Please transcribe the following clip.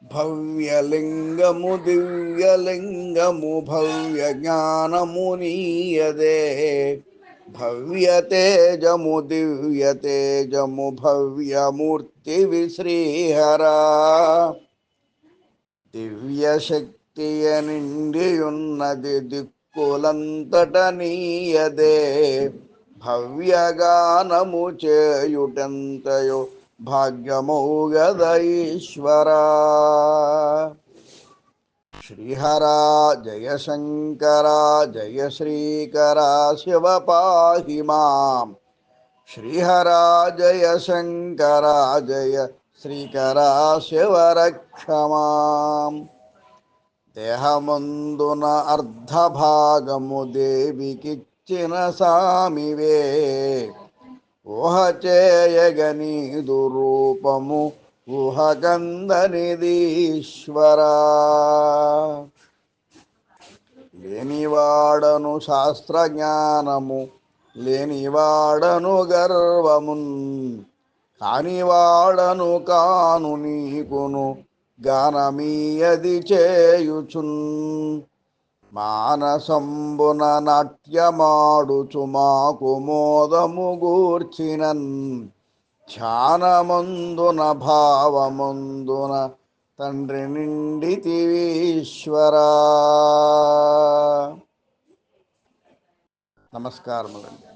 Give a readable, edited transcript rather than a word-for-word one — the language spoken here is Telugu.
భవ్యలింగము దివ్యలింగము భవ్య జ్ఞానము నీయదే. భవ్య తేజము దివ్య తేజము భవ్యమూర్తి శ్రీహరా. దివ్య శక్తియ నిండియున్నది దిక్కులంతట నీయదే. భవ్యగానము చేయుటంతయో భాగ్యమౌగద ఈశ్వరా. శ్రీహరా జయ శంకరా జయ శ్రీకరా శివ పాహి మాం. శ్రీహరా జయ శంకరా జయ శ్రీకరా శివ రక్ష మాం. దేహమందున అర్ధభాగము దేవికిచ్చిన సామివే. ఊహ చేయగనీదు రూపము ఊహకందనిదీశ్వరా. లేనివాడను శాస్త్రజ్ఞానము లేనివాడను గర్వమున్. కానివాడను కాను నీకును గానమీయది చేయుచున్. మానసంబున నాట్యమాడుచు మాకు మోదము గూర్చినన్. ధ్యానమందున భావమందున తండ్రి నిండితివీశ్వరా. నమస్కారములండి.